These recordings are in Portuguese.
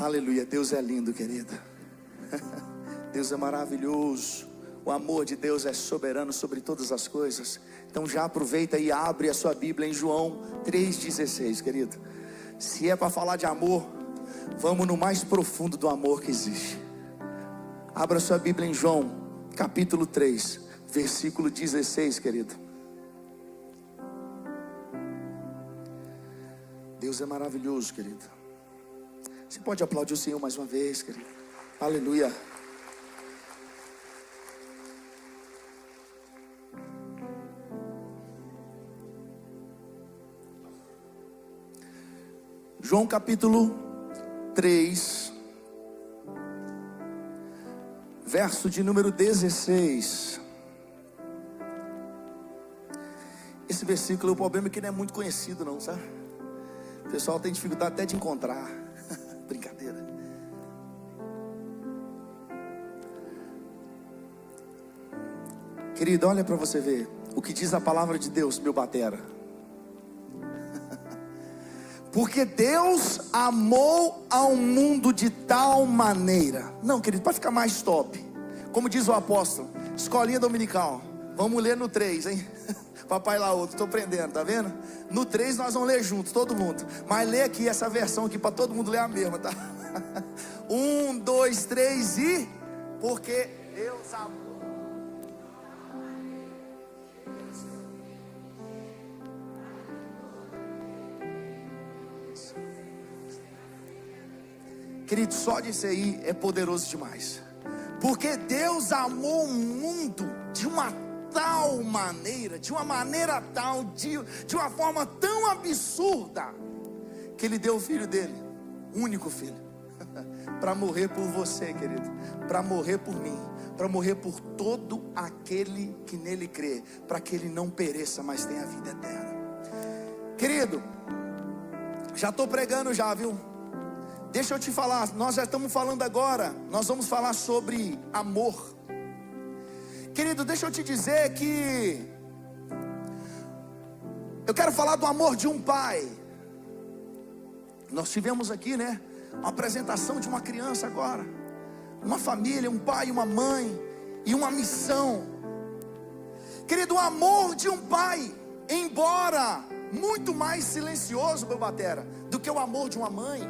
Aleluia, Deus é lindo, querido. Deus é maravilhoso. O amor de Deus é soberano sobre todas as coisas. Então já aproveita e abre a sua Bíblia em João 3,16, querido. Se é para falar de amor, vamos no mais profundo do amor que existe. Abra sua Bíblia em João, capítulo 3, versículo 16, querido. Deus é maravilhoso, querido. Você pode aplaudir o Senhor mais uma vez, querido. Aleluia. João capítulo 3, verso de número 16. Esse versículo, o problema é que não é muito conhecido não, sabe? O pessoal tem dificuldade até de encontrar. Brincadeira. Querido, olha para você ver o que diz a palavra de Deus, meu batera. Porque Deus amou ao mundo de tal maneira. Não, querido, para ficar mais top, como diz o apóstolo, escolinha dominical, vamos ler no 3, hein? Papai lá outro, estou prendendo, tá vendo? No 3 nós vamos ler juntos, todo mundo. Mas lê aqui essa versão aqui para todo mundo ler a mesma, tá? 1, 2, 3 e... Porque Deus amou. Querido, só disso aí é poderoso demais. Porque Deus amou o mundo de uma tal maneira, de uma maneira tal, de uma forma tão absurda, que Ele deu o Filho dele, o único Filho, para morrer por você, querido, para morrer por mim, para morrer por todo aquele que nele crê, para que ele não pereça, mas tenha vida eterna. Querido, já estou pregando já, viu? Deixa eu te falar, nós já estamos falando agora, nós vamos falar sobre amor. Querido, deixa eu te dizer que eu quero falar do amor de um pai. Nós tivemos aqui, né, uma apresentação de uma criança agora, uma família, um pai e uma mãe, e uma missão. Querido, o amor de um pai, embora muito mais silencioso, meu batera, do que o amor de uma mãe,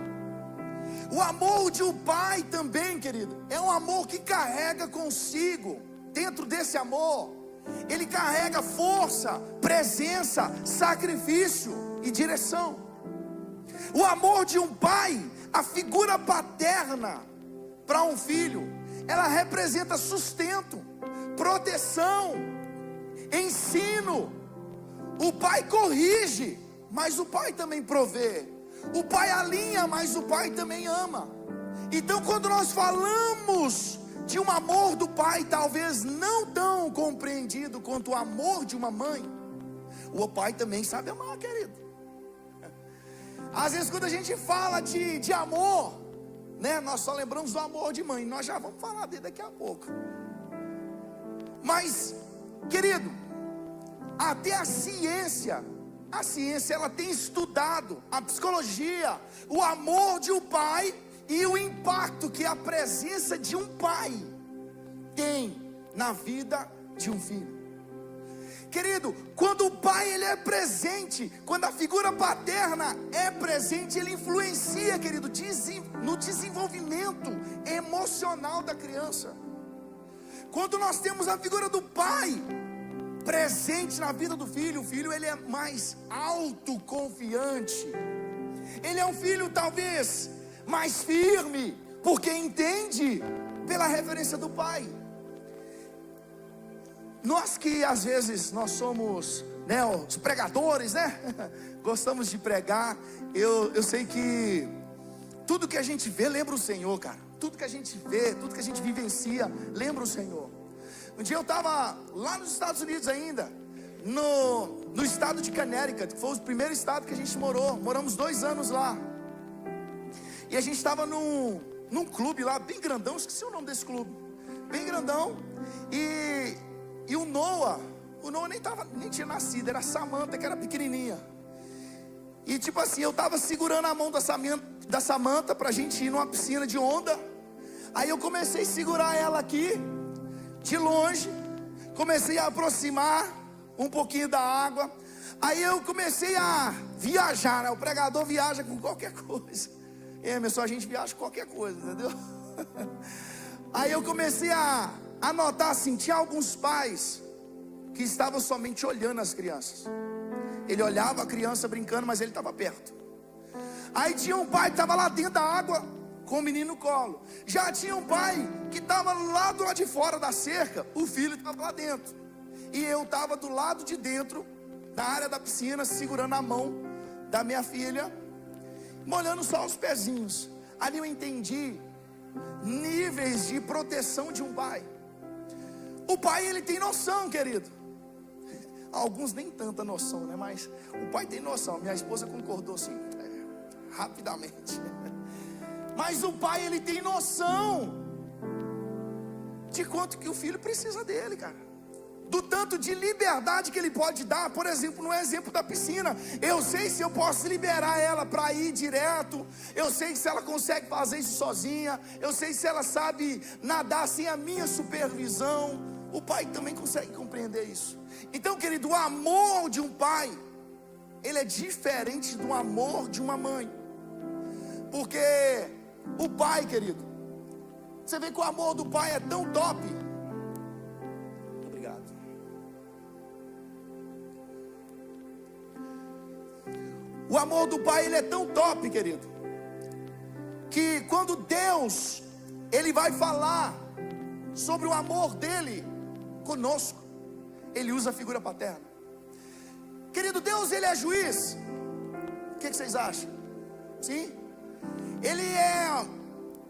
o amor de um pai também, querido, é um amor que carrega consigo, dentro desse amor, ele carrega força, presença, sacrifício e direção. O amor de um pai, a figura paterna para um filho, ela representa sustento, proteção, ensino. O pai corrige, mas o pai também provê. O pai alinha, mas o pai também ama. Então, quando nós falamos de um amor do pai, talvez não tão compreendido quanto o amor de uma mãe, o pai também sabe amar, querido. Às vezes quando a gente fala de amor, né, nós só lembramos do amor de mãe. Nós já vamos falar dele daqui a pouco. Mas, querido, até a ciência ela tem estudado, a psicologia, o amor de um pai e o impacto que a presença de um pai tem na vida de um filho. Querido, quando o pai ele é presente, quando a figura paterna é presente, ele influencia, querido, no desenvolvimento emocional da criança. Quando nós temos a figura do pai presente na vida do filho, o filho ele é mais autoconfiante. Ele é um filho talvez mais firme, porque entende pela referência do pai. Nós que às vezes nós somos, né, os pregadores, né? Gostamos de pregar. Eu sei que tudo que a gente vê lembra o Senhor, cara. Tudo que a gente vê, tudo que a gente vivencia lembra o Senhor. Um dia eu estava lá nos Estados Unidos ainda, no estado de Connecticut, que foi o primeiro estado que a gente moramos 2 anos lá. E a gente estava num clube lá, bem grandão, esqueci o nome desse clube, bem grandão. E o Noah nem tinha nascido, era a Samantha que era pequenininha. E tipo assim, eu tava segurando a mão da Samantha pra gente ir numa piscina de onda. Aí eu comecei a segurar ela aqui, de longe. Comecei a aproximar um pouquinho da água. Aí eu comecei a viajar, né? O pregador viaja com qualquer coisa. Emerson, a gente viaja com qualquer coisa, entendeu? Aí eu comecei a notar assim, tinha alguns pais que estavam somente olhando as crianças. Ele olhava a criança brincando, mas ele estava perto. Aí tinha um pai que estava lá dentro da água com o menino no colo. Já tinha um pai que estava lá do lado de fora da cerca, o filho estava lá dentro. E eu estava do lado de dentro da área da piscina, segurando a mão da minha filha, molhando só os pezinhos. Ali eu entendi níveis de proteção de um pai. O pai, ele tem noção, querido. Alguns nem tanta noção, né? Mas o pai tem noção. Minha esposa concordou assim, rapidamente. Mas o pai, ele tem noção de quanto que o filho precisa dele, cara. Do tanto de liberdade que ele pode dar. Por exemplo, no exemplo da piscina, eu sei se eu posso liberar ela para ir direto. Eu sei se ela consegue fazer isso sozinha. Eu sei se ela sabe nadar sem a minha supervisão. O pai também consegue compreender isso. Então, querido, o amor de um pai, ele é diferente do amor de uma mãe. Porque o pai, querido, você vê que o amor do pai é tão top. O amor do pai, ele é tão top, querido, que quando Deus, ele vai falar sobre o amor dele conosco, ele usa a figura paterna. Querido, Deus, ele é juiz. O que vocês acham? Sim?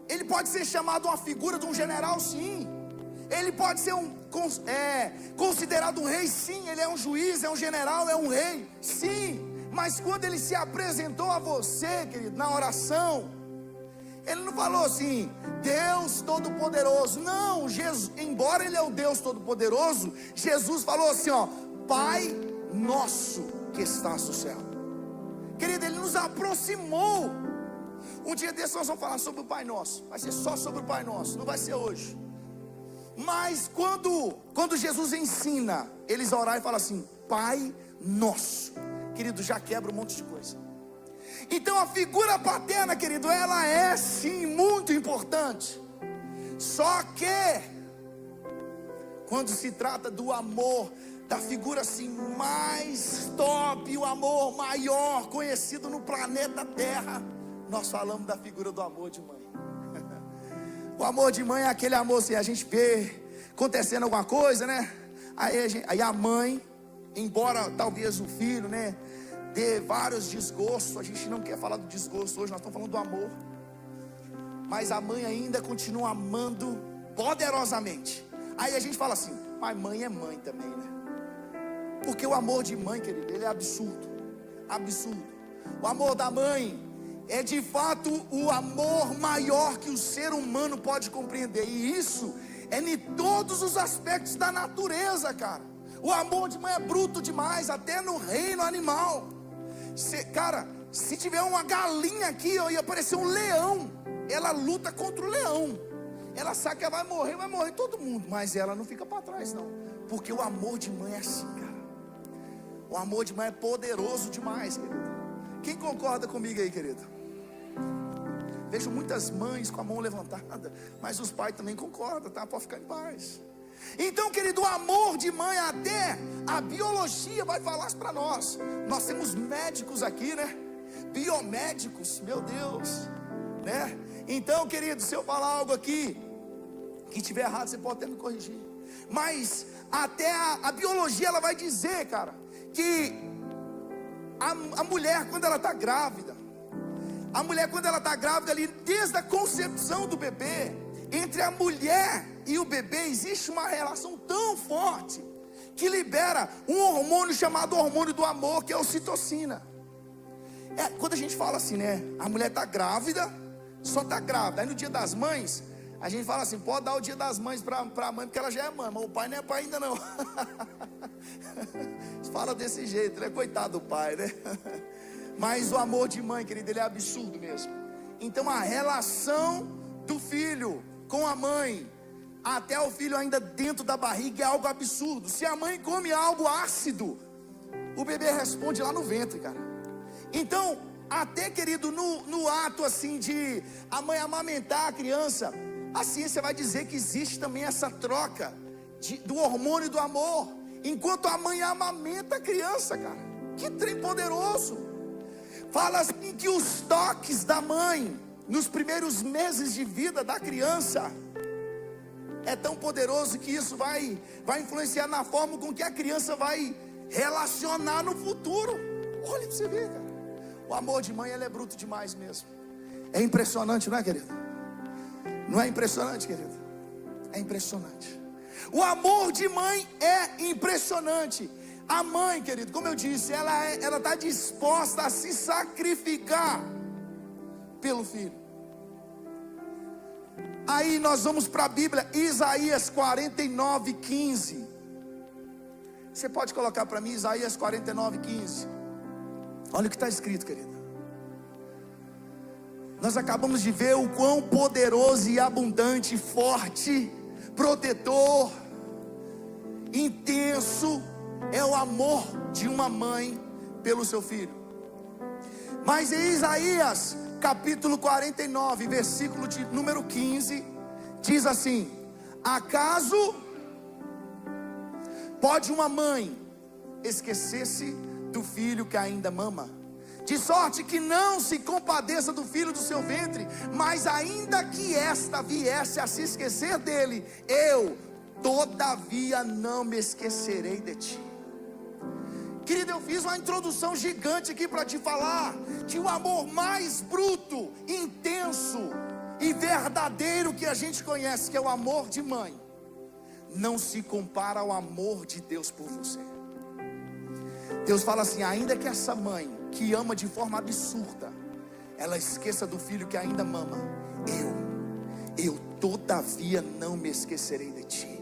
Ele pode ser chamado uma figura de um general, sim. Ele pode ser considerado um rei, sim. Ele é um juiz, é um general, é um rei, sim. Mas quando ele se apresentou a você, querido, na oração, ele não falou assim, Deus Todo-Poderoso. Não, Jesus, embora ele é o Deus Todo-Poderoso, Jesus falou assim, ó, Pai nosso que estás no céu. Querido, ele nos aproximou. Um dia desses nós vamos falar sobre o Pai Nosso. Vai ser só sobre o Pai Nosso, não vai ser hoje. Mas quando Jesus ensina eles a orar e fala assim, Pai Nosso, querido, já quebra um monte de coisa. Então a figura paterna, querido, ela é sim muito importante. Só que quando se trata do amor, da figura assim mais top, o amor maior conhecido no planeta Terra, nós falamos da figura do amor de mãe. O amor de mãe é aquele amor assim, a gente vê acontecendo alguma coisa, né? Aí a mãe, embora talvez o filho, né, dê vários desgostos, a gente não quer falar do desgosto hoje, nós estamos falando do amor. Mas a mãe ainda continua amando poderosamente. Aí a gente fala assim, mas mãe é mãe também, né? Porque o amor de mãe, querido, ele é absurdo. Absurdo. O amor da mãe é de fato o amor maior que o ser humano pode compreender. E isso é em todos os aspectos da natureza, cara. O amor de mãe é bruto demais, até no reino animal. Cara, se tiver uma galinha aqui, ó, e aparecer um leão, ela luta contra o leão. Ela sabe que ela vai morrer todo mundo, mas ela não fica para trás não. Porque o amor de mãe é assim, cara. O amor de mãe é poderoso demais, querido. Quem concorda comigo aí, querido? Vejo muitas mães com a mão levantada, mas os pais também concordam, tá? Pode ficar em paz. Então, querido, o amor de mãe, até a biologia vai falar para nós. Nós temos médicos aqui, né? Biomédicos, meu Deus, né? Então, querido, se eu falar algo aqui que estiver errado, você pode até me corrigir. Mas até a biologia, ela vai dizer, cara, que a mulher, quando ela está grávida, ali, desde a concepção do bebê, entre a mulher e o bebê existe uma relação tão forte que libera um hormônio chamado hormônio do amor, que é a ocitocina. Quando a gente fala assim, né? A mulher está grávida, só está grávida. Aí no dia das mães, a gente fala assim, pode dar o dia das mães para a mãe, porque ela já é mãe, mas o pai não é pai ainda não. Fala desse jeito, né? Coitado do pai, né? Mas o amor de mãe, querido, ele é absurdo mesmo. Então a relação do filho com a mãe, até o filho ainda dentro da barriga, é algo absurdo. Se a mãe come algo ácido, o bebê responde lá no ventre, cara. Então, até, querido, no ato assim de a mãe amamentar a criança, a ciência vai dizer que existe também essa troca do hormônio do amor, enquanto a mãe amamenta a criança, cara. Que trem poderoso. Fala assim que os toques da mãe nos primeiros meses de vida da criança é tão poderoso que isso vai influenciar na forma com que a criança vai relacionar no futuro. Olha pra você ver, cara. O amor de mãe, ele é bruto demais mesmo. É impressionante, não é, querido? Não é impressionante, querido? É impressionante. O amor de mãe é impressionante. A mãe, querido, como eu disse, ela está disposta a se sacrificar pelo filho. Aí nós vamos para a Bíblia, Isaías 49:15. Você pode colocar para mim Isaías 49:15. Olha o que está escrito, querido. Nós acabamos de ver o quão poderoso e abundante, forte, protetor, intenso é o amor de uma mãe pelo seu filho. Mas em Isaías capítulo 49, versículo de número 15, diz assim: acaso pode uma mãe esquecer-se do filho que ainda mama, de sorte que não se compadeça do filho do seu ventre? Mas ainda que esta viesse a se esquecer dele, eu todavia não me esquecerei de ti. Querido, eu fiz uma introdução gigante aqui para te falar que o amor mais bruto, intenso e verdadeiro que a gente conhece, que é o amor de mãe, não se compara ao amor de Deus por você. Deus fala assim: ainda que essa mãe que ama de forma absurda, ela esqueça do filho que ainda mama, eu todavia não me esquecerei de ti.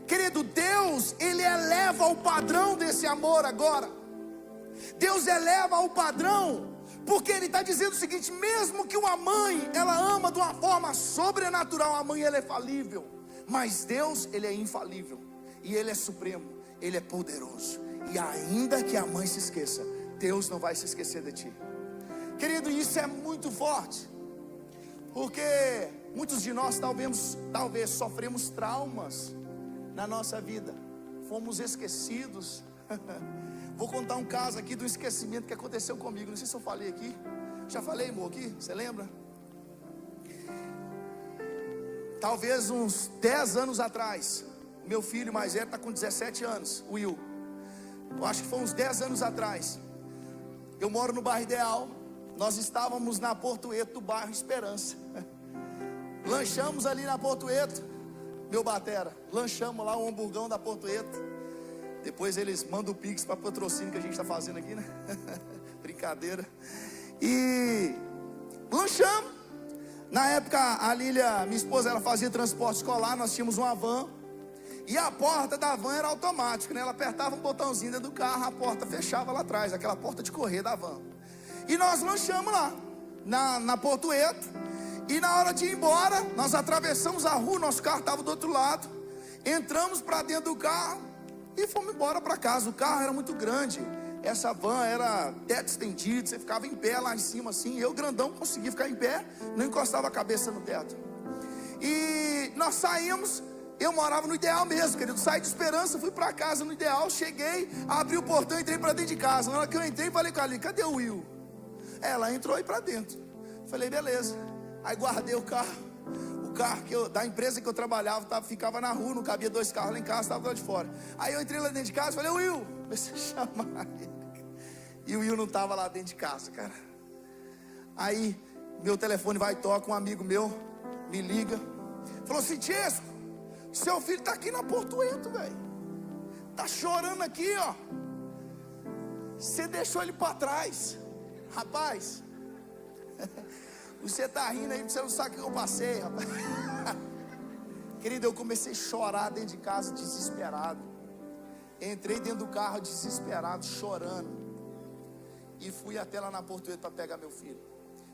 Querido, Deus, Ele eleva o padrão desse amor agora. Deus eleva o padrão, porque Ele está dizendo o seguinte: mesmo que uma mãe, ela ama de uma forma sobrenatural, a mãe, ela é falível, mas Deus, Ele é infalível, e Ele é supremo, Ele é poderoso. E ainda que a mãe se esqueça, Deus não vai se esquecer de ti. Querido, isso é muito forte, porque muitos de nós talvez sofremos traumas na nossa vida, fomos esquecidos. Vou contar um caso aqui do esquecimento que aconteceu comigo. Não sei se eu falei aqui. Já falei, amor, aqui? Você lembra? Talvez uns 10 anos atrás, meu filho mais velho está com 17 anos, Will. Eu acho que foi uns 10 anos atrás. Eu moro no bairro Ideal. Nós estávamos na Portueto do bairro Esperança. Lanchamos ali na Portueto. Meu batera, lanchamos lá o hamburgão da Portueto. Depois eles mandam o Pix para patrocínio que a gente está fazendo aqui, né? Brincadeira. E lanchamos. Na época a Lília, minha esposa, ela fazia transporte escolar. Nós tínhamos uma van, e a porta da van era automática, né? Ela apertava um botãozinho dentro do carro, a porta fechava lá atrás, aquela porta de correr da van. E nós lanchamos lá na Portueto. E na hora de ir embora, nós atravessamos a rua, nosso carro estava do outro lado, entramos para dentro do carro e fomos embora para casa. O carro era muito grande, essa van era teto estendido, você ficava em pé lá em cima assim. Eu, grandão, conseguia ficar em pé, não encostava a cabeça no teto. E nós saímos. Eu morava no Ideal mesmo, querido. Saí de Esperança, fui para casa no Ideal. Cheguei, abri o portão, entrei para dentro de casa. Na hora que eu entrei, falei com a Lília: cadê o Will? Ela entrou aí para dentro. Falei: beleza. Aí guardei o carro da empresa que eu trabalhava, ficava na rua, não cabia 2 carros lá em casa, estava lá de fora. Aí eu entrei lá dentro de casa e falei: Will, comecei a chamar ele. E o Will não estava lá dentro de casa, cara. Aí meu telefone vai, toca, um amigo meu me liga, falou assim: Tiesco, seu filho está aqui na Portueto, velho. Está chorando aqui, ó. Você deixou ele para trás. Rapaz, você está rindo aí porque você não sabe o que eu passei, rapaz. Querido, eu comecei a chorar dentro de casa, desesperado. Entrei dentro do carro, desesperado, chorando. e fui até lá na Porto Velho para pegar meu filho.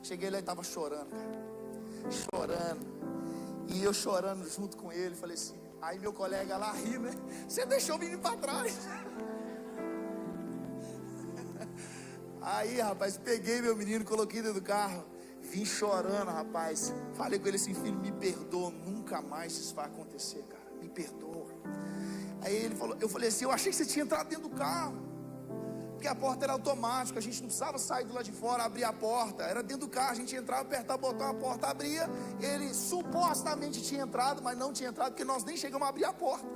Cheguei lá e estava chorando, cara. Chorando. E eu chorando junto com ele. Falei assim, aí meu colega lá riu, né? Você deixou o menino para trás. Aí, rapaz, peguei meu menino, coloquei dentro do carro. Vim chorando, rapaz. Falei com ele assim, filho, me perdoa. Nunca mais isso vai acontecer, cara. Me perdoa. Aí ele falou, eu falei assim, eu achei que você tinha entrado dentro do carro. Porque a porta era automática, a gente não precisava sair do lado de fora, abrir a porta. Era dentro do carro, a gente entrava, apertava o botão, a porta abria. Ele supostamente tinha entrado, mas não tinha entrado, porque nós nem chegamos a abrir a porta.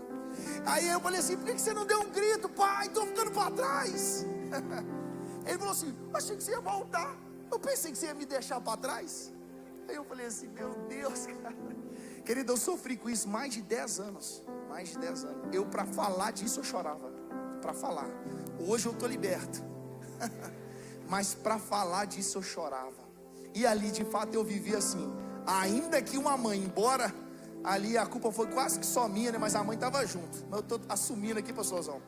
Aí eu falei assim, por que você não deu um grito? Pai, estou ficando para trás. Ele falou assim, achei que você ia voltar. Eu pensei que você ia me deixar para trás. Aí eu falei assim, meu Deus, cara. Querido, eu sofri com isso mais de 10 anos. Mais de 10 anos. Eu, para falar disso, eu chorava. Para falar. Hoje eu estou liberto. Mas para falar disso, eu chorava. E ali, de fato, eu vivi assim. Ainda que uma mãe, embora ali a culpa foi quase que só minha, né? Mas a mãe estava junto. Mas eu estou assumindo aqui, pastorzão,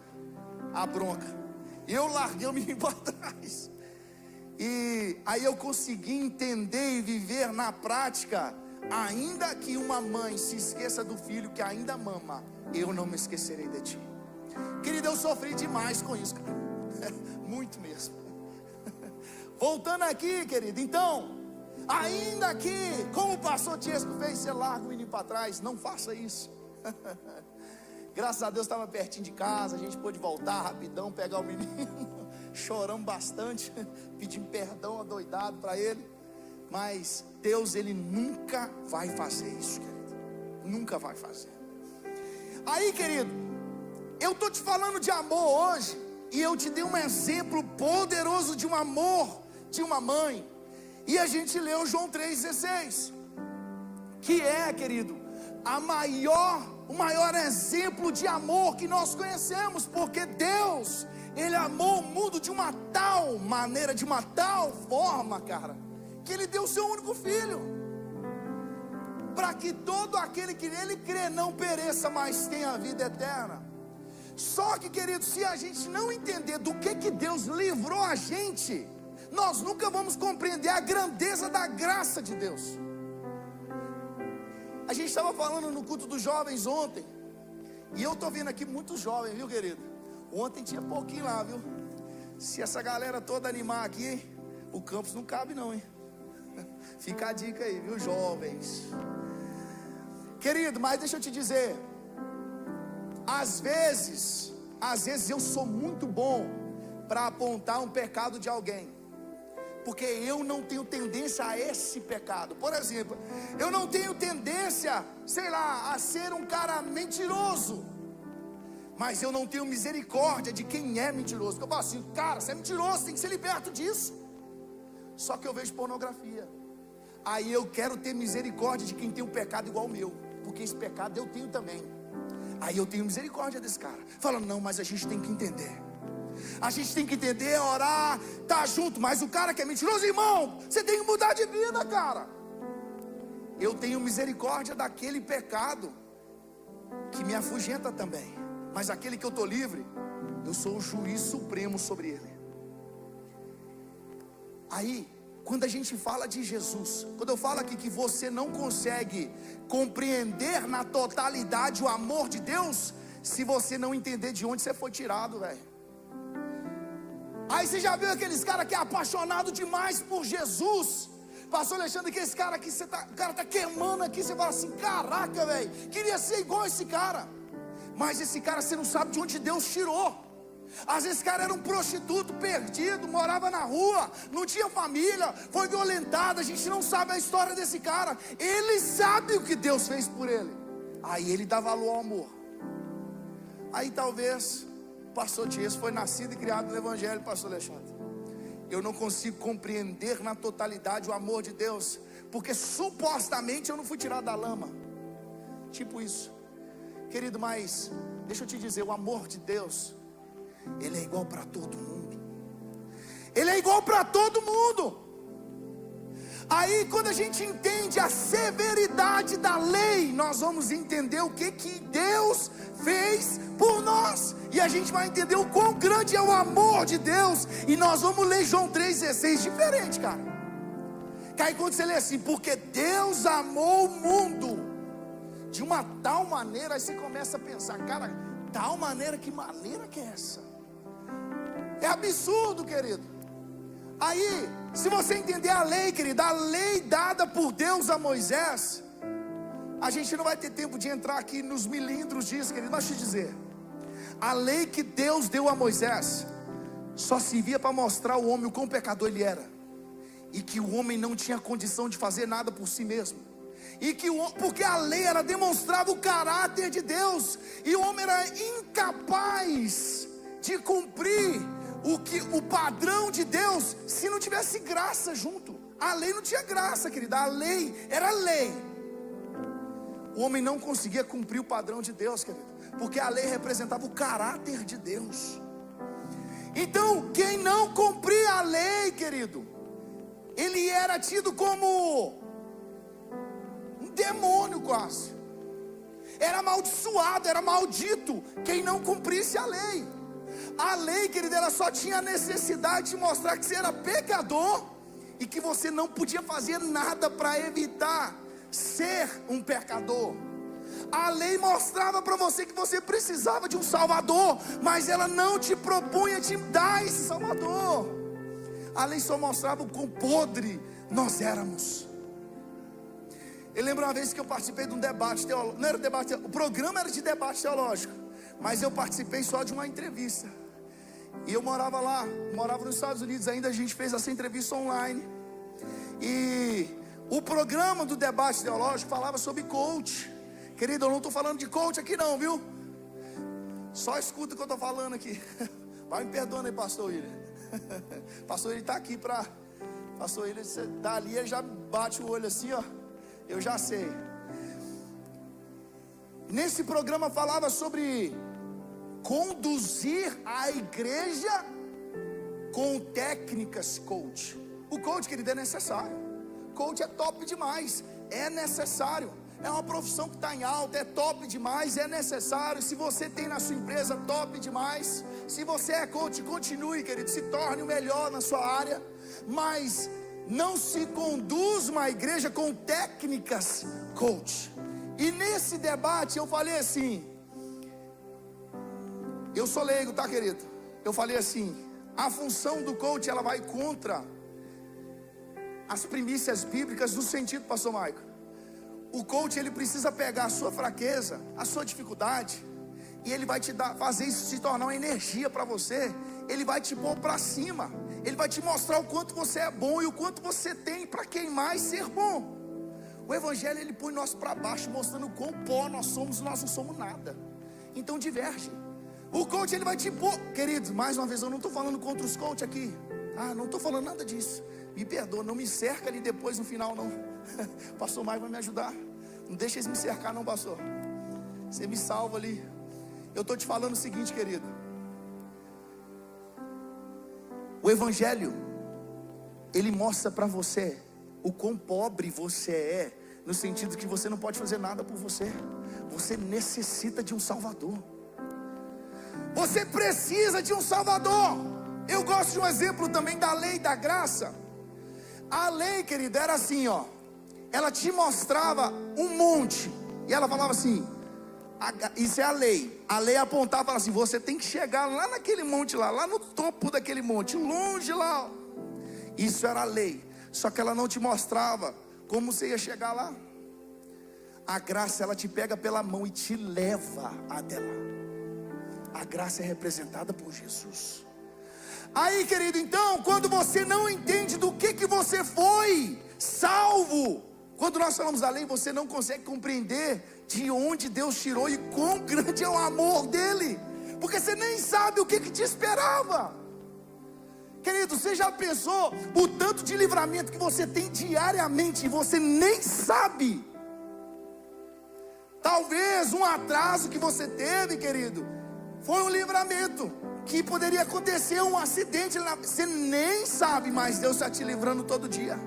a bronca. Eu larguei o menino para trás. E aí eu consegui entender e viver na prática. Ainda que uma mãe se esqueça do filho que ainda mama, eu não me esquecerei de ti. Querido, eu sofri demais com isso, cara. Muito mesmo. Voltando aqui, querido. Então, ainda que, como o pastor Tiesco fez, você larga o menino para trás, não faça isso. Graças a Deus estava pertinho de casa, a gente pôde voltar rapidão, pegar o menino. Choramos bastante, pedimos perdão adoidado para ele. Mas Deus, Ele nunca vai fazer isso, querido. Nunca vai fazer. Aí, querido, eu estou te falando de amor hoje, e eu te dei um exemplo poderoso de um amor de uma mãe. E a gente leu João 3,16, que é, querido, o maior exemplo de amor que nós conhecemos. Porque Deus, Ele amou o mundo de uma tal maneira, de uma tal forma, cara, que Ele deu o seu único filho, para que todo aquele que nele crê não pereça, mas tenha a vida eterna. Só que, querido, se a gente não entender do que Deus livrou a gente, nós nunca vamos compreender a grandeza da graça de Deus. A gente estava falando no culto dos jovens ontem, e eu estou vendo aqui muitos jovens, viu, querido? Ontem tinha pouquinho lá, viu? Se essa galera toda animar aqui, o campus não cabe não, hein? Fica a dica aí, viu, jovens? Querido, mas deixa eu te dizer, às vezes eu sou muito bom para apontar um pecado de alguém, porque eu não tenho tendência a esse pecado. Por exemplo, eu não tenho tendência, sei lá, a ser um cara mentiroso, mas eu não tenho misericórdia de quem é mentiroso. Eu falo assim, cara, você é mentiroso, tem que ser liberto disso. Só que eu vejo pornografia, aí eu quero ter misericórdia de quem tem um pecado igual ao meu, porque esse pecado eu tenho também. Aí eu tenho misericórdia desse cara. Fala, não, mas a gente tem que entender. A gente tem que entender, orar, tá junto. Mas o cara que é mentiroso, irmão, você tem que mudar de vida, cara. Eu tenho misericórdia daquele pecado que me afugenta também. Mas aquele que eu estou livre, eu sou o juiz supremo sobre ele. Aí, quando a gente fala de Jesus, quando eu falo aqui que você não consegue compreender na totalidade o amor de Deus, se você não entender de onde você foi tirado, velho. Aí você já viu aqueles caras que é apaixonado demais por Jesus? Pastor Alexandre, que esse cara aqui, o cara tá queimando aqui, você fala assim, caraca, velho, queria ser igual esse cara. Mas esse cara você não sabe de onde Deus tirou. Às vezes esse cara era um prostituto perdido, morava na rua, não tinha família, foi violentado, a gente não sabe a história desse cara. Ele sabe o que Deus fez por ele. Aí ele dá valor ao amor. Aí talvez o pastor Tiesco foi nascido e criado no Evangelho, pastor Alexandre. Eu não consigo compreender na totalidade o amor de Deus, porque supostamente eu não fui tirado da lama. Tipo isso. Querido, mas deixa eu te dizer, o amor de Deus, Ele é igual para todo mundo. Ele é igual para todo mundo. Aí quando a gente entende a severidade da lei, nós vamos entender o que Deus fez por nós, e a gente vai entender o quão grande é o amor de Deus. E nós vamos ler João 3,16 diferente, cara. Que aí quando você lê assim, porque Deus amou o mundo de uma tal maneira, aí você começa a pensar, cara, tal maneira, que maneira que é essa? É absurdo, querido. Aí, se você entender a lei, querido, a lei dada por Deus a Moisés, a gente não vai ter tempo de entrar aqui nos milímetros disso, querido, mas deixa eu te dizer, a lei que Deus deu a Moisés só servia para mostrar ao homem o quão pecador ele era, e que o homem não tinha condição de fazer nada por si mesmo, e que porque a lei ela demonstrava o caráter de Deus, e o homem era incapaz de cumprir o padrão de Deus se não tivesse graça junto. A lei não tinha graça, querida, a lei era lei. O homem não conseguia cumprir o padrão de Deus, querido, porque a lei representava o caráter de Deus. Então, quem não cumpria a lei, querido, ele era tido como um demônio quase. Era amaldiçoado, era maldito quem não cumprisse a lei. A lei, querido, ela só tinha a necessidade de mostrar que você era pecador e que você não podia fazer nada para evitar ser um pecador. A lei mostrava para você que você precisava de um Salvador, mas ela não te propunha te dar esse Salvador. A lei só mostrava o quão podre nós éramos. Eu lembro uma vez que eu participei de um debate teológico. Não era debate, o programa era de debate teológico, mas eu participei só de uma entrevista. E eu morava lá, morava nos Estados Unidos ainda. A gente fez essa entrevista online. E o programa do debate teológico falava sobre coach. Querido, eu não estou falando de coach aqui não, viu? Só escuta o que eu estou falando aqui. Vai me perdoando aí, pastor William. Pastor William está aqui para... Pastor William, você está ali, ele já bate o olho assim, ó. Eu já sei. Nesse programa falava sobre conduzir a igreja com técnicas coach. O coach, querido, é necessário. Coach é top demais, é necessário. É uma profissão que está em alta, é top demais, é necessário. Se você tem na sua empresa, top demais. Se você é coach, continue, querido, se torne o melhor na sua área. Mas não se conduz uma igreja com técnicas coach. E nesse debate eu falei assim, eu sou leigo, tá, querido? Eu falei assim, a função do coach, ela vai contra as primícias bíblicas no sentido, pastor Maico. O coach, ele precisa pegar a sua fraqueza, a sua dificuldade, e ele vai te fazer isso se tornar uma energia para você. Ele vai te pôr para cima, ele vai te mostrar o quanto você é bom e o quanto você tem para queimar e ser bom. O evangelho, ele põe nós para baixo, mostrando o quão pó nós somos, nós não somos nada. Então diverge. O coach, ele vai te pôr, queridos, mais uma vez, eu não estou falando contra os coaches aqui. Não estou falando nada disso. Me perdoa, não me cerca ali depois no final não. Pastor Maicon vai me ajudar. Não deixa eles me cercar não, pastor. Você me salva ali. Eu estou te falando o seguinte, querido. O evangelho, ele mostra para você o quão pobre você é, no sentido que você não pode fazer nada por você. Você necessita de um Salvador. Você precisa de um Salvador. Eu gosto de um exemplo também da lei da graça. A lei, querida, era assim, ó. Ela te mostrava um monte, e ela falava assim, isso é a lei. A lei apontava e falava assim, você tem que chegar lá naquele monte lá no topo daquele monte, longe lá. Isso era a lei. Só que ela não te mostrava como você ia chegar lá. A graça, ela te pega pela mão e te leva até lá. A graça é representada por Jesus. Aí, querido, então, quando você não entende do que você foi salvo, quando nós falamos da lei, você não consegue compreender de onde Deus tirou e quão grande é o amor dele, porque você nem sabe o que te esperava. Querido, você já pensou o tanto de livramento que você tem diariamente e você nem sabe? Talvez um atraso que você teve, querido, foi um livramento, que poderia acontecer um acidente, você nem sabe, mas Deus está te livrando todo dia.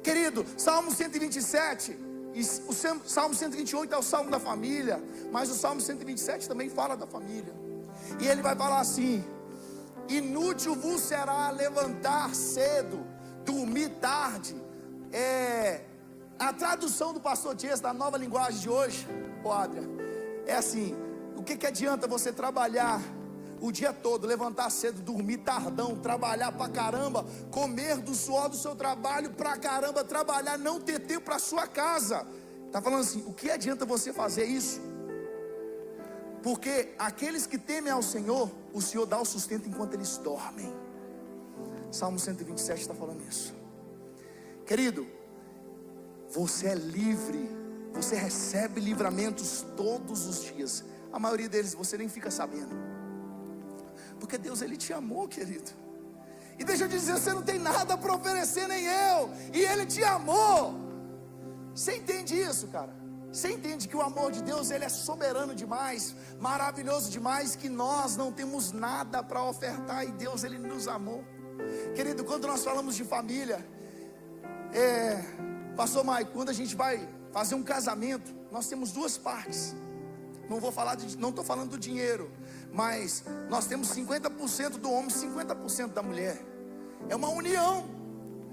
Querido, Salmo 127, e o Salmo 128 é o Salmo da família, mas o Salmo 127 também fala da família. E ele vai falar assim: inútil vos será levantar cedo, dormir tarde. A tradução do pastor Dias, da Nova Linguagem de hoje, Adria, é assim: o que adianta você trabalhar o dia todo, levantar cedo, dormir tardão, trabalhar pra caramba, comer do suor do seu trabalho pra caramba, trabalhar, não ter tempo pra sua casa? Tá falando assim, o que adianta você fazer isso? Porque aqueles que temem ao Senhor, o Senhor dá o sustento enquanto eles dormem. Salmo 127 está falando isso. Querido, você é livre, você recebe livramentos todos os dias. A maioria deles você nem fica sabendo, porque Deus, Ele te amou, querido. E deixa eu dizer, você não tem nada para oferecer, nem eu, e Ele te amou. Você entende isso, cara? Você entende que o amor de Deus, Ele é soberano demais, maravilhoso demais, que nós não temos nada para ofertar, e Deus, Ele nos amou. Querido, quando nós falamos de família, pastor Mike, quando a gente vai fazer um casamento, nós temos duas partes. Não estou falando do dinheiro, mas nós temos 50% do homem, 50% da mulher. É uma união.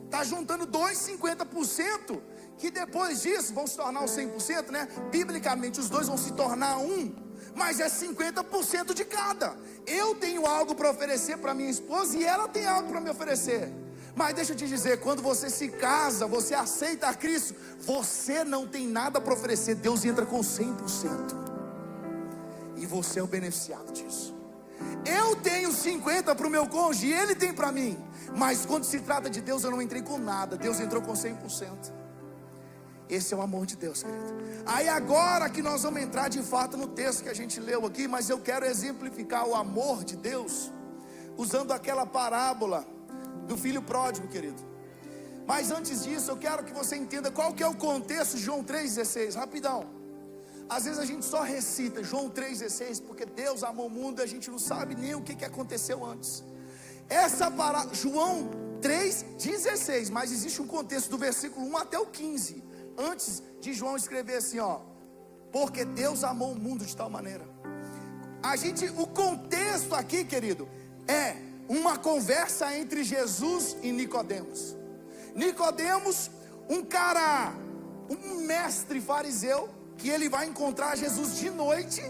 Está juntando 50%, que depois disso vão se tornar os 100%, né? Biblicamente os dois vão se tornar um, mas é 50% de cada. Eu tenho algo para oferecer para minha esposa e ela tem algo para me oferecer. Mas deixa eu te dizer, quando você se casa, você aceita a Cristo, você não tem nada para oferecer, Deus entra com 100%. E você é o beneficiado disso. Eu tenho 50 para o meu cônjuge e ele tem para mim. Mas quando se trata de Deus, eu não entrei com nada, Deus entrou com 100%. Esse é o amor de Deus, querido. Aí agora que nós vamos entrar de fato no texto que a gente leu aqui, mas eu quero exemplificar o amor de Deus usando aquela parábola do filho pródigo, querido. Mas antes disso, eu quero que você entenda qual que é o contexto de João 3,16, rapidão. Às vezes a gente só recita João 3,16, porque Deus amou o mundo e a gente não sabe nem o que aconteceu antes. Essa parábola, João 3,16, mas existe um contexto do versículo 1 até o 15, antes de João escrever assim, porque Deus amou o mundo de tal maneira. O contexto aqui, querido, é uma conversa entre Jesus e Nicodemos. Nicodemos, um mestre fariseu, que ele vai encontrar Jesus de noite,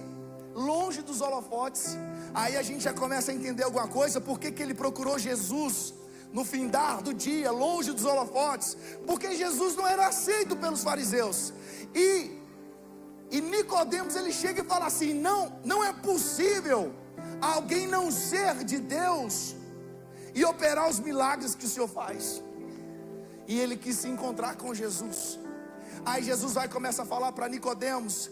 longe dos holofotes. Aí a gente já começa a entender alguma coisa. Por que ele procurou Jesus no findar do dia, longe dos holofotes? Porque Jesus não era aceito pelos fariseus. E Nicodemos, ele chega e fala assim: não é possível alguém não ser de Deus e operar os milagres que o Senhor faz. E ele quis se encontrar com Jesus. Aí Jesus vai começar a falar para Nicodemos,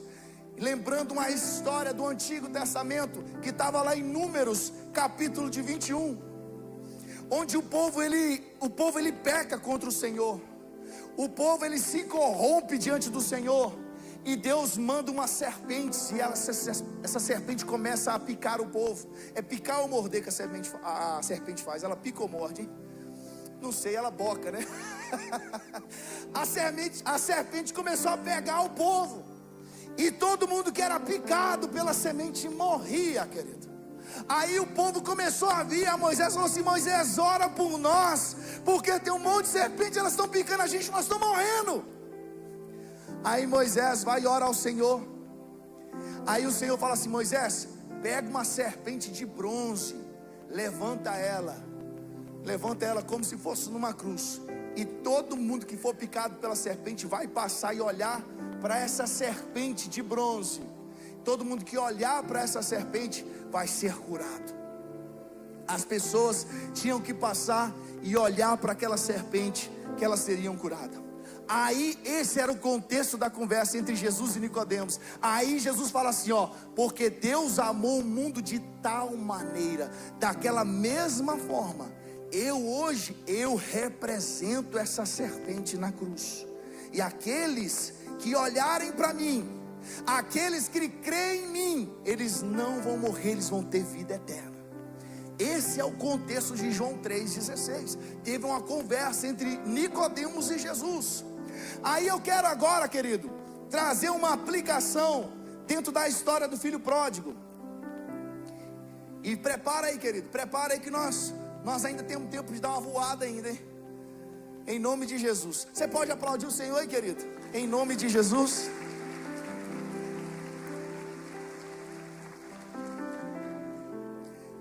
lembrando uma história do Antigo Testamento, que estava lá em Números, capítulo de 21, onde o povo ele peca contra o Senhor. O povo ele se corrompe diante do Senhor, e Deus manda uma serpente, e essa serpente começa a picar o povo. É picar ou morder que a serpente faz? Ela pica ou morde, hein? Não sei, ela boca, né? A serpente começou a pegar o povo, e todo mundo que era picado pela semente morria, querido. Aí o povo começou a vir a Moisés, falou assim: Moisés, ora por nós, porque tem um monte de serpentes, elas estão picando a gente, nós estamos morrendo. Aí Moisés vai e ora ao Senhor. Aí o Senhor fala assim: Moisés, pega uma serpente de bronze, levanta ela como se fosse numa cruz, e todo mundo que for picado pela serpente vai passar e olhar para essa serpente de bronze. Todo mundo que olhar para essa serpente vai ser curado. As pessoas tinham que passar e olhar para aquela serpente, que elas seriam curadas. Aí esse era o contexto da conversa entre Jesus e Nicodemos. Aí Jesus fala assim, porque Deus amou o mundo de tal maneira, daquela mesma forma, eu represento essa serpente na cruz. E aqueles que olharem para mim, aqueles que creem em mim, eles não vão morrer, eles vão ter vida eterna. Esse é o contexto de João 3,16. Teve uma conversa entre Nicodemos e Jesus. Aí eu quero agora, querido, trazer uma aplicação dentro da história do filho pródigo. E prepara aí, querido, prepara aí que nós ainda temos tempo de dar uma voada ainda, hein? Em nome de Jesus. Você pode aplaudir o Senhor aí, querido? Em nome de Jesus.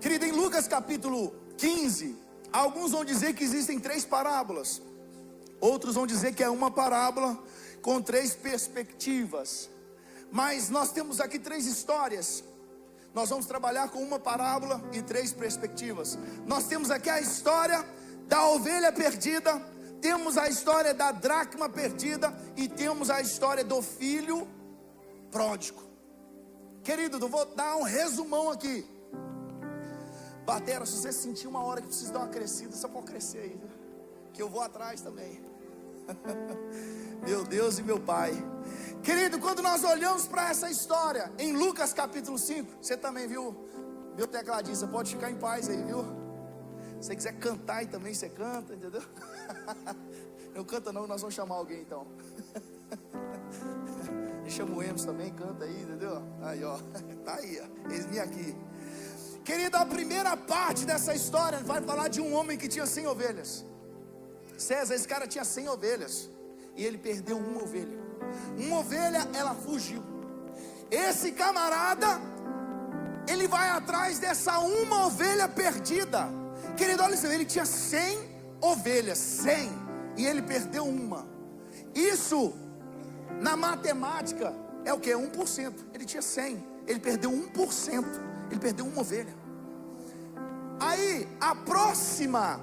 Querido, em Lucas capítulo 15, alguns vão dizer que existem 3 parábolas. Outros vão dizer que é uma parábola com 3 perspectivas. Mas nós temos aqui 3 histórias. Nós vamos trabalhar com uma parábola e 3 perspectivas. Nós temos aqui a história da ovelha perdida, temos a história da dracma perdida e temos a história do filho pródigo. Querido, eu vou dar um resumão aqui. Batera, se você sentir uma hora que precisa dar uma crescida, só pode crescer aí, viu? Que eu vou atrás também. Meu Deus e meu Pai. Querido, quando nós olhamos para essa história em Lucas capítulo 5, você também viu, meu tecladinho, você pode ficar em paz aí, viu? Se você quiser cantar aí também, você canta, entendeu? Não canta não, nós vamos chamar alguém então. Chama o Emerson também, canta aí, entendeu? Aí ó, tá aí ó, eis-me aqui. Querido, a primeira parte dessa história vai falar de um homem que tinha 100 ovelhas. César, esse cara tinha 100 ovelhas e ele perdeu uma ovelha. Uma ovelha, ela fugiu. Esse camarada, ele vai atrás dessa uma ovelha perdida. Querido, olha isso, ele tinha 100 ovelhas, 100, e ele perdeu uma. Isso, na matemática, é o que? 1%. Ele tinha 100, ele perdeu 1%. Ele perdeu uma ovelha. Aí, a próxima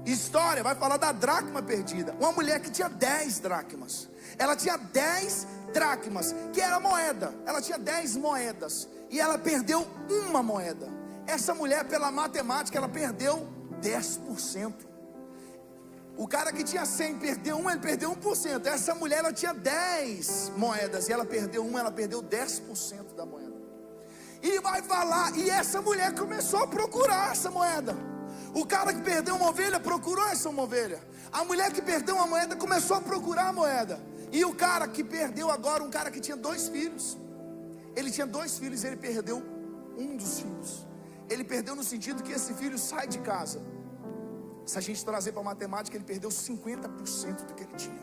história vai falar da dracma perdida. Uma mulher que tinha 10 dracmas. Ela tinha 10 dracmas, que era moeda. Ela tinha 10 moedas e ela perdeu uma moeda. Essa mulher, pela matemática, ela perdeu 10%. O cara que tinha 100 perdeu uma, ele perdeu 1%. Essa mulher, ela tinha 10 moedas e ela perdeu uma, ela perdeu 10% da moeda. E vai falar, e essa mulher começou a procurar essa moeda. O cara que perdeu uma ovelha procurou essa uma ovelha. A mulher que perdeu uma moeda começou a procurar a moeda. E o cara que perdeu agora, um cara que tinha 2 filhos. Ele tinha 2 filhos e ele perdeu um dos filhos. Ele perdeu no sentido que esse filho sai de casa. Se a gente trazer para a matemática, ele perdeu 50% do que ele tinha.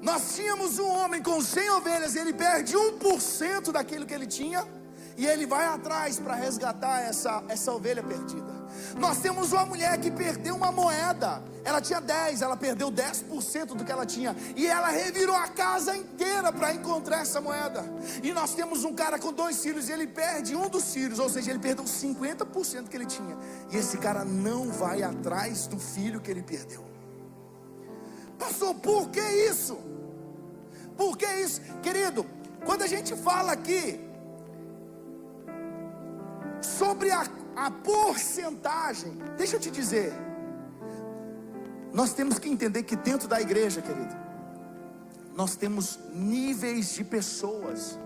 Nós tínhamos um homem com 100 ovelhas e ele perde 1% daquilo que ele tinha. E ele vai atrás para resgatar essa ovelha perdida. Nós temos uma mulher que perdeu uma moeda. Ela tinha 10, ela perdeu 10% do que ela tinha. E ela revirou a casa inteira para encontrar essa moeda. E nós temos um cara com 2 filhos e ele perde um dos filhos. Ou seja, ele perdeu 50% que ele tinha. E esse cara não vai atrás do filho que ele perdeu. Pastor, por que isso? Por que isso? Querido, quando a gente fala aqui sobre a porcentagem, deixa eu te dizer, nós temos que entender que dentro da igreja, querido, nós temos níveis de pessoas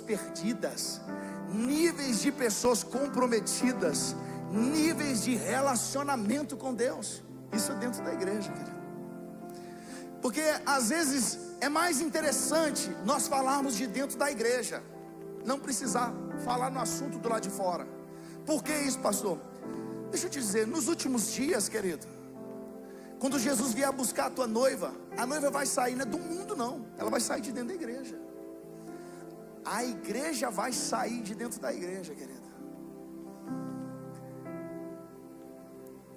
perdidas, níveis de pessoas comprometidas, níveis de relacionamento com Deus. Isso é dentro da igreja, querido. Porque às vezes é mais interessante nós falarmos de dentro da igreja, não precisar falar no assunto do lado de fora. Por que isso, pastor? Deixa eu te dizer, nos últimos dias, querido, quando Jesus vier buscar a tua noiva, a noiva vai sair, não é do mundo não, ela vai sair de dentro da igreja. A igreja vai sair de dentro da igreja, querido.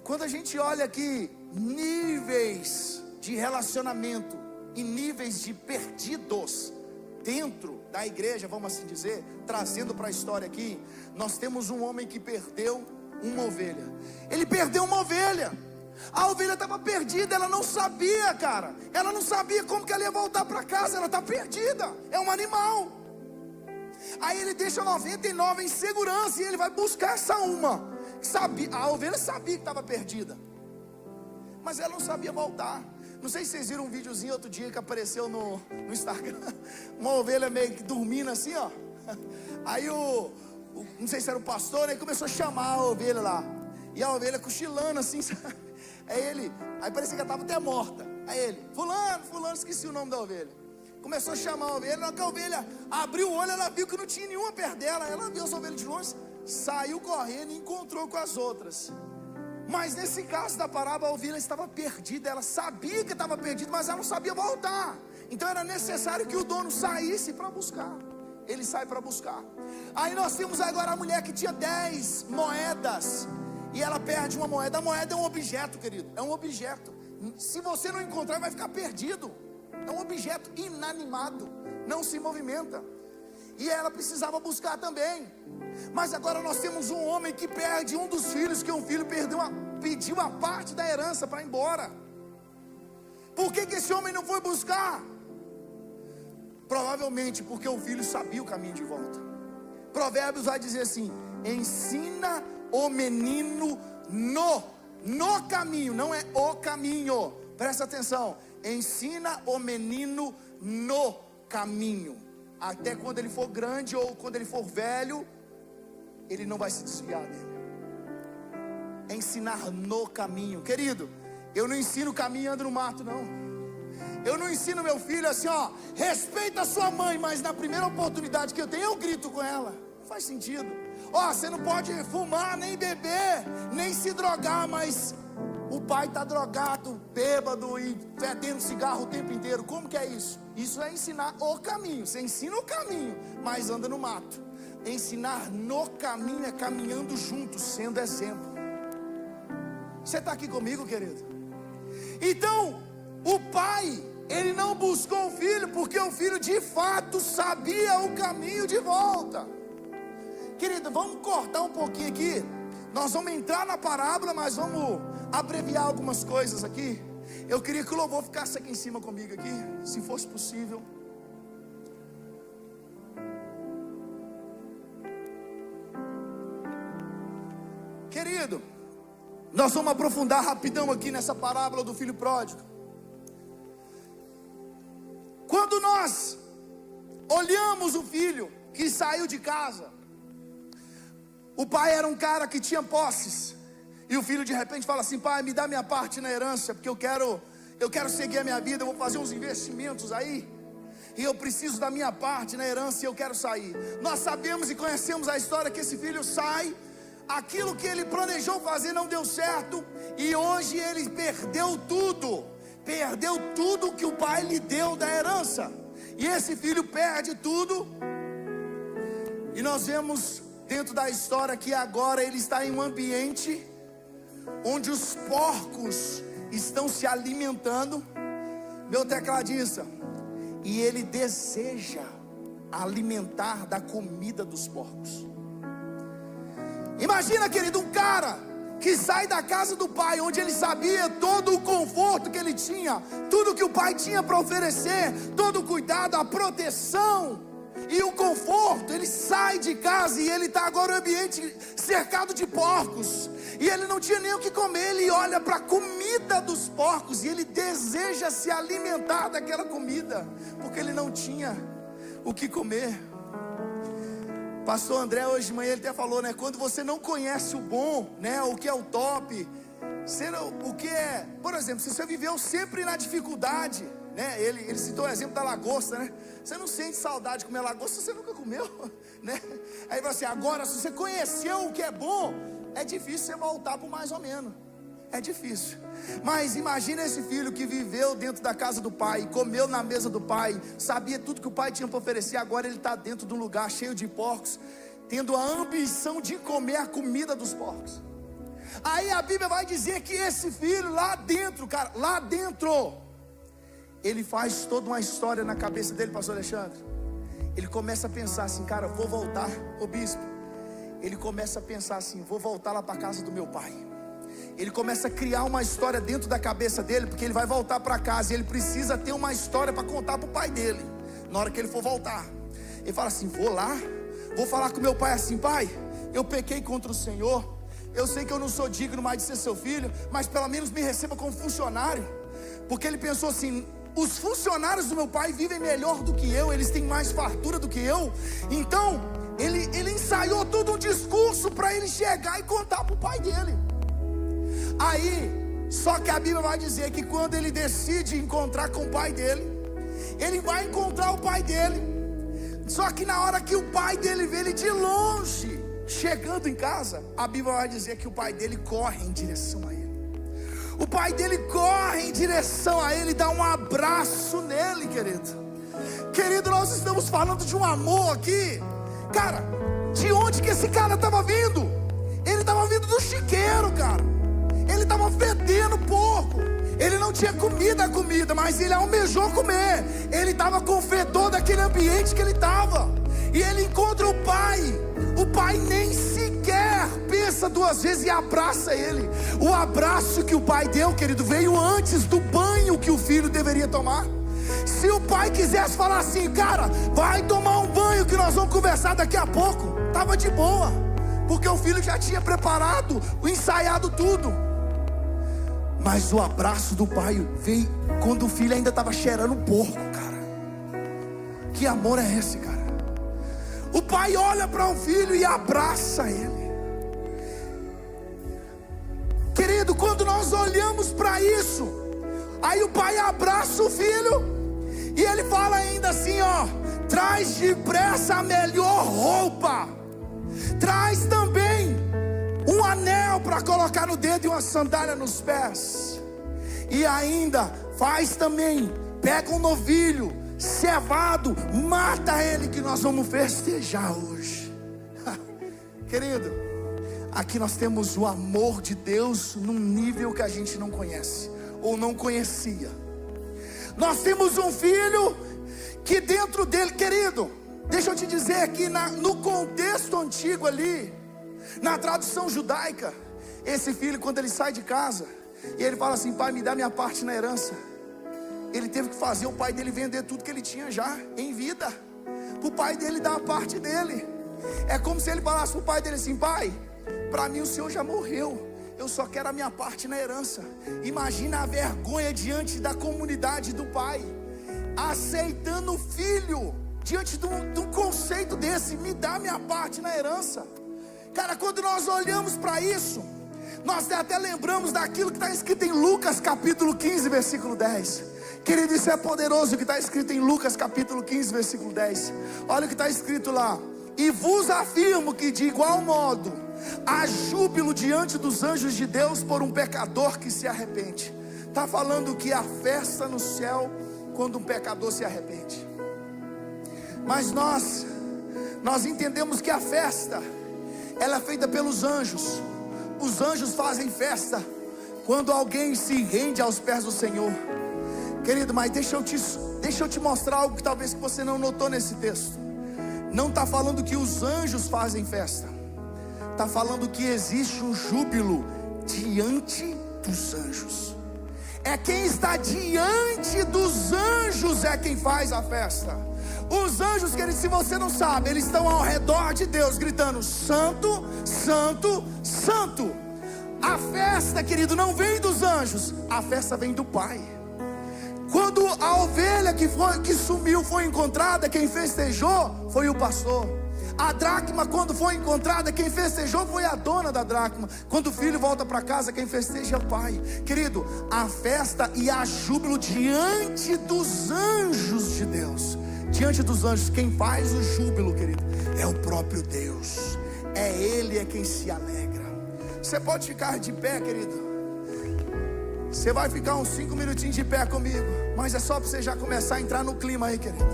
Quando a gente olha aqui níveis de relacionamento e níveis de perdidos dentro da igreja, vamos assim dizer, trazendo para a história aqui, nós temos um homem que perdeu uma ovelha. Ele perdeu uma ovelha. A ovelha estava perdida, ela não sabia, cara. Ela não sabia como que ela ia voltar para casa, ela está perdida, é um animal. Aí ele deixa 99 em segurança e ele vai buscar essa uma. Sabia, a ovelha sabia que estava perdida, mas ela não sabia voltar. Não sei se vocês viram um videozinho outro dia que apareceu no Instagram. Uma ovelha meio que dormindo assim, ó. Aí o não sei se era o pastor, né? E começou a chamar a ovelha lá. E a ovelha cochilando assim, sabe? Aí parecia que ela estava até morta. Aí ele, fulano, esqueci o nome da ovelha. Começou a chamar a ovelha. Na hora que a ovelha abriu o olho, ela viu que não tinha nenhuma perto dela. Ela viu as ovelhas de longe, saiu correndo e encontrou com as outras. Mas nesse caso da parábola, a ovelha estava perdida. Ela sabia que estava perdida, mas ela não sabia voltar. Então era necessário que o dono saísse para buscar. Ele sai para buscar. Aí nós temos agora a mulher que tinha 10 moedas e ela perde uma moeda. A moeda é um objeto, querido. É um objeto. Se você não encontrar, vai ficar perdido. É um objeto inanimado, não se movimenta. E ela precisava buscar também. Mas agora nós temos um homem que perde um dos filhos, que um filho pediu a parte da herança para ir embora. Por que esse homem não foi buscar? Provavelmente porque o filho sabia o caminho de volta. Provérbios vai dizer assim: ensina o menino no caminho, não é o caminho. Presta atenção. Ensina o menino no caminho. Até quando ele for grande ou quando ele for velho, ele não vai se desviar dele. É ensinar no caminho. Querido, eu não ensino o caminho e ando no mato, não. Eu não ensino meu filho assim, ó, respeita a sua mãe, mas na primeira oportunidade que eu tenho, eu grito com ela. Não faz sentido. Ó, você não pode fumar, nem beber, nem se drogar, mas o pai está drogado, bêbado e fedendo cigarro o tempo inteiro. Como que é isso? Isso é ensinar o caminho. Você ensina o caminho, mas anda no mato. Ensinar no caminho é caminhando junto, sendo exemplo. Você está aqui comigo, querido? Então, o pai, ele não buscou o filho, porque o filho de fato sabia o caminho de volta. Querido, vamos cortar um pouquinho aqui. Nós vamos entrar na parábola, mas vamos abreviar algumas coisas aqui. Eu queria que o louvor ficasse aqui em cima comigo aqui, se fosse possível. Querido, nós vamos aprofundar rapidão aqui nessa parábola do filho pródigo. Quando nós olhamos o filho que saiu de casa, o pai era um cara que tinha posses, e o filho de repente fala assim: pai, me dá minha parte na herança, porque eu quero seguir a minha vida, eu vou fazer uns investimentos aí, e eu preciso da minha parte na herança e eu quero sair. Nós sabemos e conhecemos a história que esse filho sai, aquilo que ele planejou fazer não deu certo, e hoje ele perdeu tudo que o pai lhe deu da herança, e esse filho perde tudo. E nós vemos dentro da história que agora ele está em um ambiente onde os porcos estão se alimentando. Meu tecladista, e ele deseja alimentar da comida dos porcos. Imagina, querido, um cara que sai da casa do pai, onde ele sabia todo o conforto que ele tinha, tudo que o pai tinha para oferecer, todo o cuidado, a proteção e o conforto. Ele sai de casa e ele está agora no ambiente cercado de porcos, e ele não tinha nem o que comer. Ele olha para a comida dos porcos e ele deseja se alimentar daquela comida, porque ele não tinha o que comer. Pastor André hoje de manhã ele até falou, né? Quando você não conhece o bom, né? O que é o top, o que é, por exemplo, se você viveu sempre na dificuldade, né? Ele citou o exemplo da lagosta, né? Você não sente saudade de comer lagosta se você nunca comeu, né? Aí você, agora se você conheceu o que é bom, é difícil você voltar para o mais ou menos. É difícil. Mas imagina esse filho que viveu dentro da casa do pai, comeu na mesa do pai, sabia tudo que o pai tinha para oferecer. Agora ele está dentro de um lugar cheio de porcos, tendo a ambição de comer a comida dos porcos. Aí a Bíblia vai dizer que esse filho lá dentro, cara, lá dentro, ele faz toda uma história na cabeça dele, pastor Alexandre. Ele começa a pensar assim, cara, vou voltar, ô bispo. Ele começa a pensar assim, vou voltar lá para a casa do meu pai. Ele começa a criar uma história dentro da cabeça dele, porque ele vai voltar para casa e ele precisa ter uma história para contar para o pai dele, na hora que ele for voltar. Ele fala assim, vou lá, vou falar com meu pai assim, pai, eu pequei contra o Senhor, eu sei que eu não sou digno mais de ser seu filho, mas pelo menos me receba como funcionário. Porque ele pensou assim, os funcionários do meu pai vivem melhor do que eu, eles têm mais fartura do que eu, então Ele ensaiou todo um discurso para ele chegar e contar para o pai dele. Aí, só que a Bíblia vai dizer que quando ele decide encontrar com o pai dele, ele vai encontrar o pai dele. Só que na hora que o pai dele vê ele de longe, chegando em casa, a Bíblia vai dizer que o pai dele corre em direção a ele. O pai dele corre em direção a ele, dá um abraço nele, querido. Querido, nós estamos falando de um amor aqui. Cara, de onde que esse cara estava vindo? Ele estava vindo do chiqueiro, cara. Ele estava fedendo porco. Ele não tinha comida, mas ele almejou comer. Ele estava com fedor daquele ambiente que ele estava. E ele encontra o pai. O pai nem sequer pensa duas vezes e abraça ele. O abraço que o pai deu, querido, veio antes do banho que o filho deveria tomar. Se o pai quisesse falar assim, cara, vai tomar um banho que nós vamos conversar daqui a pouco, estava de boa, porque o filho já tinha preparado, ensaiado tudo. Mas o abraço do pai veio quando o filho ainda estava cheirando porco, cara. Que amor é esse, cara? O pai olha para o filho e abraça ele. Querido, quando nós olhamos para isso, aí o pai abraça o filho e ele fala ainda assim, ó: traz depressa a melhor roupa, traz também um anel para colocar no dedo e uma sandália nos pés. E ainda faz também, pega um novilho cevado, mata ele que nós vamos festejar hoje. Querido, aqui nós temos o amor de Deus num nível que a gente não conhece ou não conhecia. Nós temos um filho que dentro dele, querido, deixa eu te dizer que no contexto antigo ali, na tradução judaica, esse filho, quando ele sai de casa e ele fala assim: pai, me dá minha parte na herança, ele teve que fazer o pai dele vender tudo que ele tinha já em vida, para o pai dele dar a parte dele. É como se ele falasse para o pai dele assim: pai, para mim o senhor já morreu, eu só quero a minha parte na herança. Imagina a vergonha diante da comunidade do pai, aceitando o filho diante de um conceito desse: me dá minha parte na herança. Cara, quando nós olhamos para isso, nós até lembramos daquilo que está escrito em Lucas capítulo 15, versículo 10. Querido, isso é poderoso, o que está escrito em Lucas capítulo 15, versículo 10. Olha o que está escrito lá: e vos afirmo que de igual modo há júbilo diante dos anjos de Deus por um pecador que se arrepende. Está falando que há festa no céu quando um pecador se arrepende. Mas nós entendemos que a festa, ela é feita pelos anjos. Os anjos fazem festa quando alguém se rende aos pés do Senhor. Querido, mas deixa eu te mostrar algo que talvez você não notou nesse texto. Não está falando que os anjos fazem festa, está falando que existe um júbilo diante dos anjos. É quem está diante dos anjos é quem faz a festa. Os anjos, querido, se você não sabe, eles estão ao redor de Deus gritando: santo, santo, santo. A festa, querido, não vem dos anjos, a festa vem do Pai. Quando a ovelha que sumiu foi encontrada, quem festejou foi o pastor. A dracma, quando foi encontrada, quem festejou foi a dona da dracma. Quando o filho volta para casa, quem festeja é o pai. Querido, a festa e a júbilo diante dos anjos de Deus. Diante dos anjos, quem faz o júbilo, querido, é o próprio Deus. É Ele quem se alegra. Você pode ficar de pé, querido. Você vai ficar uns 5 minutinhos de pé comigo, mas é só para você já começar a entrar no clima aí, querido.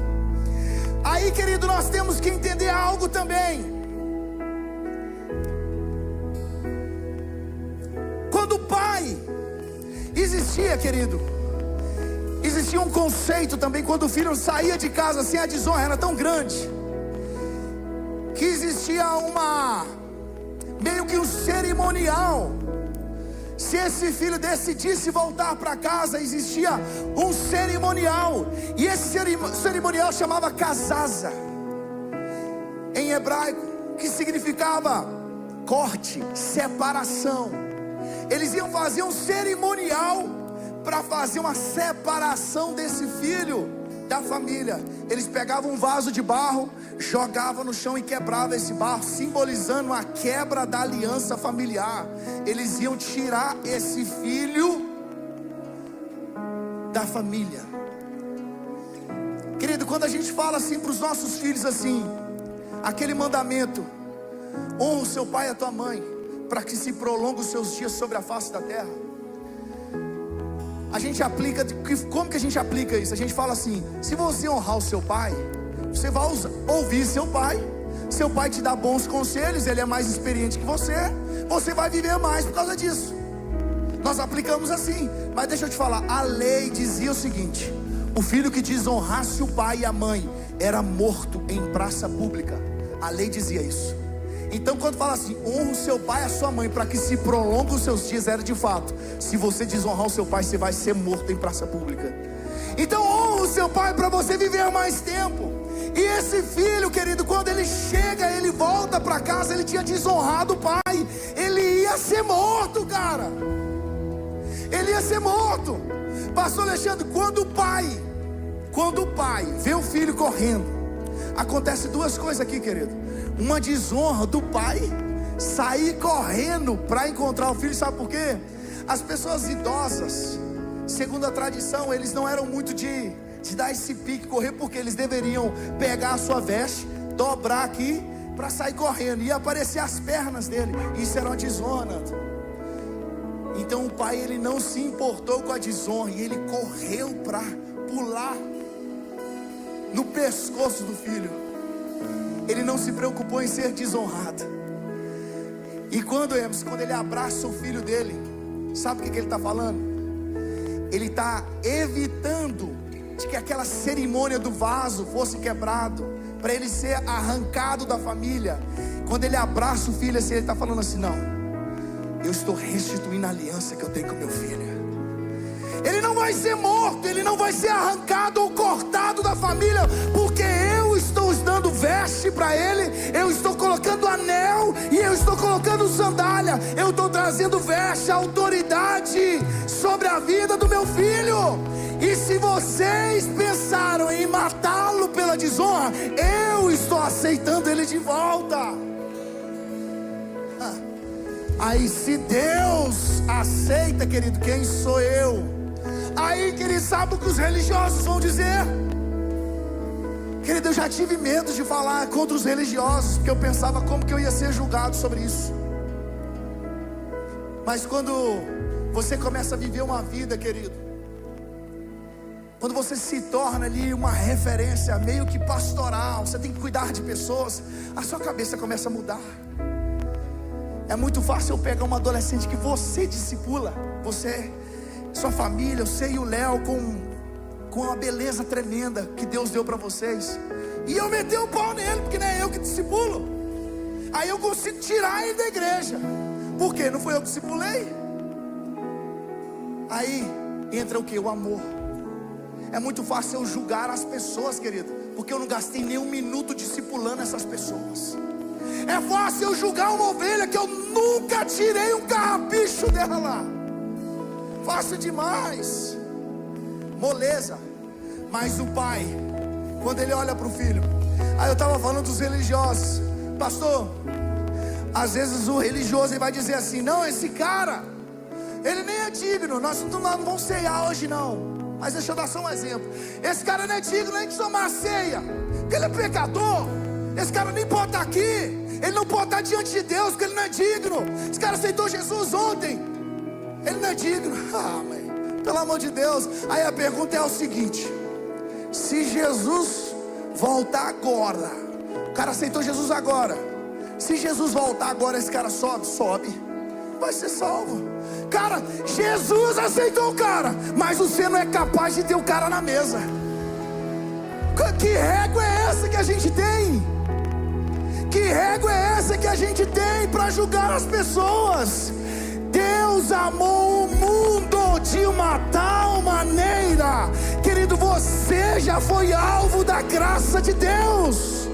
Aí, querido, nós temos que entender algo também. Quando o pai existia, querido, existia um conceito também. Quando o filho saía de casa assim, a desonra era tão grande que existia meio que um cerimonial. Se esse filho decidisse voltar para casa, existia um cerimonial. E esse cerimonial chamava casaza, em hebraico, que significava corte, separação. Eles iam fazer um cerimonial para fazer uma separação desse filho da família, eles pegavam um vaso de barro, jogavam no chão e quebravam esse barro, simbolizando a quebra da aliança familiar. Eles iam tirar esse filho da família. Querido, quando a gente fala assim para os nossos filhos assim, aquele mandamento: honra o seu pai e a tua mãe, para que se prolongue os seus dias sobre a face da terra. A gente aplica, como que a gente aplica isso? A gente fala assim: se você honrar o seu pai, você vai ouvir seu pai te dá bons conselhos, ele é mais experiente que você vai viver mais por causa disso. Nós aplicamos assim, mas deixa eu te falar, a lei dizia o seguinte: o filho que desonrasse o pai e a mãe era morto em praça pública. A lei dizia isso. Então quando fala assim, honra o seu pai e a sua mãe, para que se prolongue os seus dias, era de fato, se você desonrar o seu pai, você vai ser morto em praça pública. Então honra o seu pai para você viver mais tempo. E esse filho, querido, quando ele chega, ele volta para casa, ele tinha desonrado o pai, ele ia ser morto, cara. Ele ia ser morto. Pastor Alexandre, quando o pai vê o filho correndo, acontece duas coisas aqui, querido. Uma desonra do pai, sair correndo para encontrar o filho. Sabe por quê? As pessoas idosas, segundo a tradição, eles não eram muito de dar esse pique, correr, porque eles deveriam pegar a sua veste, dobrar aqui, para sair correndo, e aparecer as pernas dele. Isso era uma desonra. Então o pai, ele não se importou com a desonra, e ele correu para pular no pescoço do filho. Ele não se preocupou em ser desonrado. E quando ele abraça o filho dele, sabe o que ele está falando? Ele está evitando de que aquela cerimônia do vaso fosse quebrado, para ele ser arrancado da família. Quando ele abraça o filho assim, ele está falando assim: não, eu estou restituindo a aliança que eu tenho com meu filho. Ele não vai ser morto, ele não vai ser arrancado ou cortado da família, porque eu estou dando veste para ele, eu estou colocando anel e eu estou colocando sandália, eu estou trazendo veste, autoridade sobre a vida do meu filho. E se vocês pensaram em matá-lo pela desonra, eu estou aceitando ele de volta. Aí se Deus aceita, querido, quem sou eu? Aí, querido, sabe o que os religiosos vão dizer? Querido, eu já tive medo de falar contra os religiosos, porque eu pensava como que eu ia ser julgado sobre isso. Mas quando você começa a viver uma vida, querido, quando você se torna ali uma referência meio que pastoral, você tem que cuidar de pessoas, a sua cabeça começa a mudar. É muito fácil eu pegar uma adolescente que você discipula, você, sua família, você e o Léo, com uma beleza tremenda que Deus deu para vocês, e eu meter o pau nele, porque não é eu que discipulo. Aí eu consigo tirar ele da igreja. Por quê? Não foi eu que discipulei. Aí entra o que? O amor. É muito fácil eu julgar as pessoas, querido, porque eu não gastei nem um minuto discipulando essas pessoas. É fácil eu julgar uma ovelha que eu nunca tirei um carrapicho dela lá. Fácil demais. Moleza. Mas o pai, quando ele olha para o filho, aí eu estava falando dos religiosos, pastor, às vezes o religioso ele vai dizer assim: não, esse cara, ele nem é digno, nós não vamos ceiar hoje não. Mas deixa eu dar só um exemplo. Esse cara não é digno nem de tomar ceia, porque ele é pecador. Esse cara nem pode estar aqui, ele não pode estar diante de Deus, porque ele não é digno. Esse cara aceitou Jesus ontem, ele não é digno. Ah, mãe, pelo amor de Deus. Aí a pergunta é o seguinte: se Jesus voltar agora, o cara aceitou Jesus agora, se Jesus voltar agora, esse cara sobe, vai ser salvo. Cara, Jesus aceitou o cara, mas você não é capaz de ter o cara na mesa. Que régua é essa que a gente tem? Que régua é essa que a gente tem para julgar as pessoas? Deus amou o mundo de uma tal maneira, querido, você já foi alvo da graça de Deus.